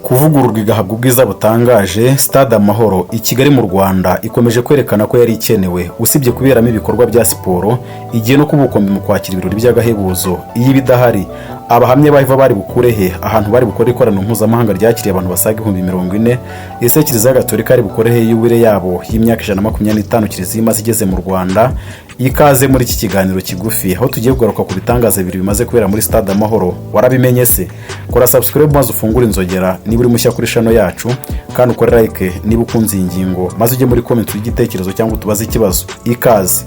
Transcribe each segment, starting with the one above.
Kuvugururwa igahabwa ubwiza butangaje, Stade Amahoro i Kigali mu Rwanda ikomeje kwerekana ko yari ikenewe usibye kuberamo ibikorwa bya siporo, igiye no kubukombe mu kwakira ibirori by'agahebuzo. Iyi bidahari abahamye bahiva bari bukure he ahantu bari bukore ikoraniro mpuzamahanga ryakiriye abantu basaga 40,000. Ese Kiliziya Gatolika ari bukore he yubire yabo y'imyaka 125 Kiliziya imaze igeze mu Rwanda? Ikaze muri iki kiganiro kigufi aho tugiye kugaruka ku bitangaza bibiri bimaze kubera muri Stade Amahoro. Warabimenye se? Kora subscribe maze ufungure inzogera niba uri mushya kuri channel yacu, kandi ukore like niba ukunze iyi ngingo, maze ujye muri comment y'igitekerezo cyangwa utubaze ikibazo. Ikaze.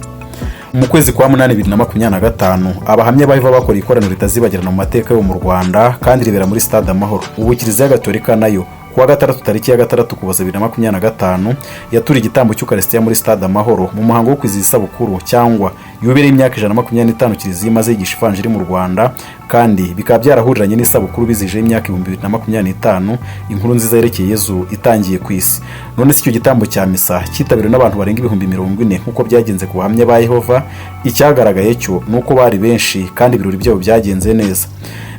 Mu kwezi kwa 8 2025 abahamye bahiva bakora ikoraniro ritazibagirana mu mateka yo mu Rwanda kandi ribera muri Stade Amahoro. Ubu Kiliziya Gatolika nayo kuwa gatandatu tariki ya 6 Ukuboza 2025 yaturi igitambo cy'Ukarisitiya muri Stade Amahoro mu muhango wo kwizihiza isabukuru cyangwa yubire imyaka 125 Kiliziya imaze yigisha ivanjiri mu Rwanda, kandi bikaba byarahuriranye n'isabukuru bizije imyaka 2025 inkuru nziza yerekeye Yezu itangiye ku isi. None si cyo gitambo cya misa cyitabiriwe n'abantu barenga 40,000 nkuko byagenze ku bahamye ba Yehova. Icyagaragaye cyo nuko bari benshi kandi ibirori byabo byagenze neza.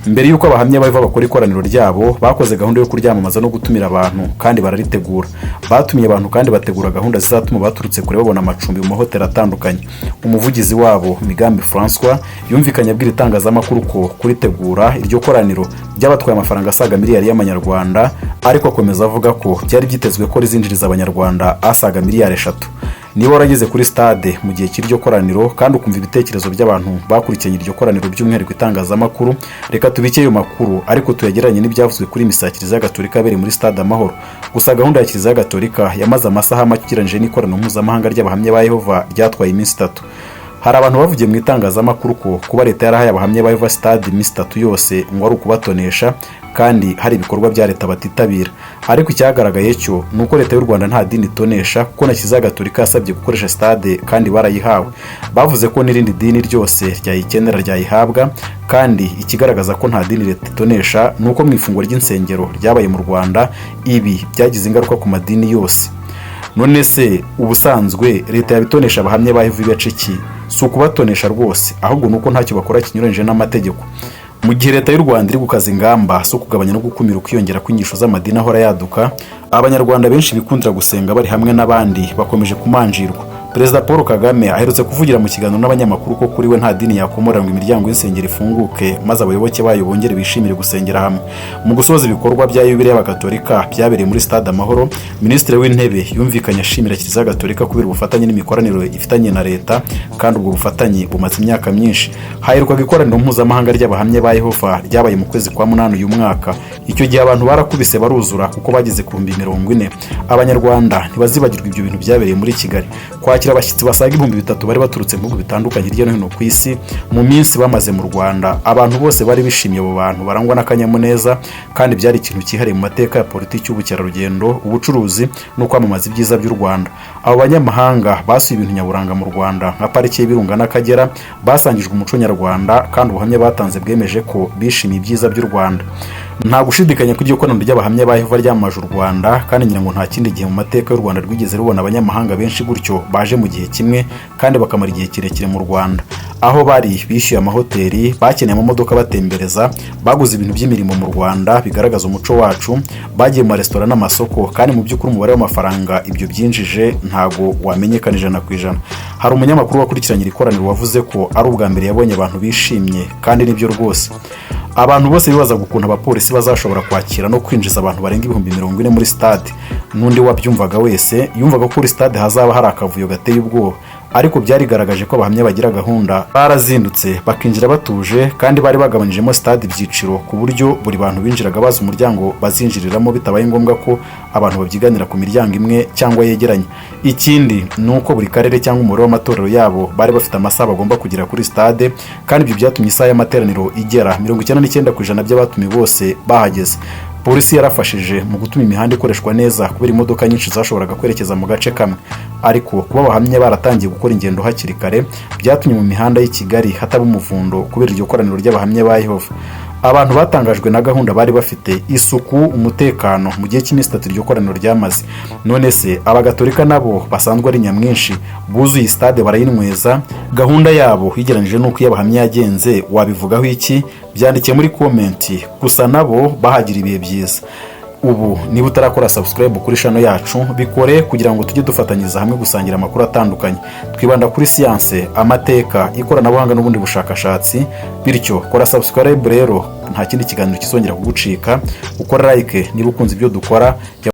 Mbere yuko abahamya bahiva bakora ikoraniro ryabo, bakoze gahunda yo kuryamamaza no gutumira abantu kandi bararitegura. Batumiye abantu kandi bategura gahunda zizatuma baturutse kure babona amacumbi mu mahoteli atandukanye. Umuvugizi wabo Migambi François yumvikanye abwira itangazamakuru ko kuritegura iryo koraniro byabatwaye amafaranga asaga miliyari y'amanyarwanda, ariko akomeza avuga ko byari byitezwe ko rizinjiriza abanyarwanda asaga miliyari 3. Niba warageze kuri stade mu gihe cy'iryo koraniro kandi ukumva ibitekerezo by'abantu bakurikiranye iryo koraniro by'umwihariko itangazamakuru, reka tubike ayo makuru ariko tuyageranye n'ibyavuzwe kuri misa ya Kiliziya Gatolika yabereye muri Stade Amahoro. Gusa gahunda ya Kiliziya Gatolika yamaze amasaha make ugereranyije n'ikoraniro mpuzamahanga ry'abahamya ba Yehova ryatwaye iminsi 3. Hari abantu bavugiye mu itangazamakuru ko kuba leta yarahaye abahamya ba Yehova stade iminsi 3 yose ngo ari ukubatonesha kandi hari ibikorwa bya leta batitabira. Ariko icyagaragaye cyo nuko leta y'u Rwanda nta dini itonesha, kuko na Kiliziya Gatolika yasabye gukoresha stade kandi barayihawe. Bavuze ko n'irindi dini ryose ryayikenera ryayihabwa, kandi ikigaragaza ko nta dini leta itonesha nuko mu ifunguro ry'insengero ryabaye mu Rwanda ibi byagize ingaruka ku madini yose. None se ubusanzwe leta yabitonesha abahamye bahiva ibaciki? Si ukubatonesha rwose, ahubwo nuko ntacyo bakora kinyuranyije n'amategeko. Mu gihe leta y'u Rwanda iri gukaza ingamba zo kugabanya no gukumira ukwiyongera kw'inyigisho z'amadini ahora yaduka, abanyarwanda benshi bikundira gusenga bari hamwe n'abandi bakomeje kumanjirwa. Perezida Paul Kagame aherutse kuvugira mu kiganiro n'abanyamakuru ko kuri we nta dini yakomora ngo imiryango y'insengero ifunguke maze abayoboke bayo bongere bishimire gusengera hamwe. Mu gusoza ibikorwa bya yubile y'Abagatolika byabereye muri Stade Amahoro, Minisitiri w'Intebe yumvikanye ashimira Kiliziya Gatolika kubera ubufatanye n'imikoraniro ifitanye na leta, kandi ubwo bufatanye bumaze imyaka myinshi. Haherukaga ikoraniro mpuzamahanga ry'abahamya ba Yehova ryabaye mu kwezi kwa 8 uyu mwaka. Icyo gihe abantu barakubise baruzura kuko bageze ku 40,000. Abanyarwanda ntibazibagirwa ibyo bintu byabereye muri Kigali. Kwakira abashyitsi basaga 3,000 bari baturutse mu bihugu bitandukanye hirya no hino ku isi mu minsi bamaze mu Rwanda. Abantu bose bari bishimiye abo bantu barangwa n'akanyamuneza, kandi byari ikintu cyihariye mu mateka ya politiki y'ubukerarugendo, ubucuruzi no kwamamaza ibyiza by'u Rwanda. Abo banyamahanga basuye ibintu nyaburanga mu Rwanda nka pariki y'Ibirunga n'Akagera, basangijwe umuco nyarwanda, kandi ubuhamya batanze bwemeje ko bishimiye ibyiza by'u Rwanda. Nta gushidikanya ko iryo koraniro ry'abahamya ba Yehova ryamaje u Rwanda, kandi ngira ngo nta kindi gihe mu mateka y'u Rwanda rwigeze rubona abanyamahanga benshi gutyo baje mu gihe kimwe kandi bakamara igihe kirekire mu Rwanda. Aho bari bishyuye amahoteli, bakeneye amamodoka batembereza, baguze ibintu by'imirimo mu Rwanda bigaragaza umuco wacu, bagiye mu resitora n'amasoko, kandi mu by'ukuri umubare w'amafaranga ibyo byinjije ntago wamenyekana 100%. Hari umunyamakuru wakurikiranye iri koraniro wavuze ko ari ubwa mbere yabonye abantu bishimye, kandi nibyo rwose. Abantu bose bibaza ukuntu abapolisi bazashobora kwakira no kwinjiza abantu barenga 40,000 muri stade. Nundi wabyumvaga wese yumvaga ko kuri stade hazaba hari akavuyo gateye ubwoba, ariko byarigaragaje ko abahamya bagira gahunda. Barazindutse bakinjira batuje, kandi bari bagabanijemo stade ibyiciro ku buryo buri bantu binjiraga baza umuryango bazinjiriramo bitabaye ngombwa ko abantu babyiganira ku miryango imwe cyangwa yegeranye. Ikindi nuko buri karere cyangwa umubare w'amatorero yabo bari bafite amasaha bagomba kugira kuri stade, kandi ibyo byatumye isaha y'amateraniro igera 99% by'abatumiwe bose bahageze. Polisi yarafashije mu gutuma imihanda ikoreshwa neza kubera imodoka nyinshi zashoboraga kwerekeza mu gace kamwe, ariko kuba abahamya baratangiye gukora ingendo hakiri kare byatumye mu mihanda y'i Kigali hataba umuvundo kubera iryo koraniro ry'abahamya ba Yehova. Abantu batangajwe na gahunda bari bafite, isuku, umutekano mu gihe cy'iminsi 3 iryo koraniro ryamaze. None se Abagatolika nabo basanzwe ari nyamwinshi buzuye stade barayinyweza, gahunda yabo higeranije nuko y'abahamya yagenze wabivugaho iki? Byandikiye muri comment. Gusa nabo bahagira ibihe byiza. ubu niba utarakora subscribe kuri channel yacu bikore kugira ngo tujye dufatanyiriza hamwe gusangira amakuru atandukanye. Twibanda kuri siyanse, amateka, ikoranabuhanga n'ubundi bushakashatsi. Bityo kora subscribe rero nta kindi kiganiro kizongera kugucika. Ukora like niba ukunze ibyo dukora.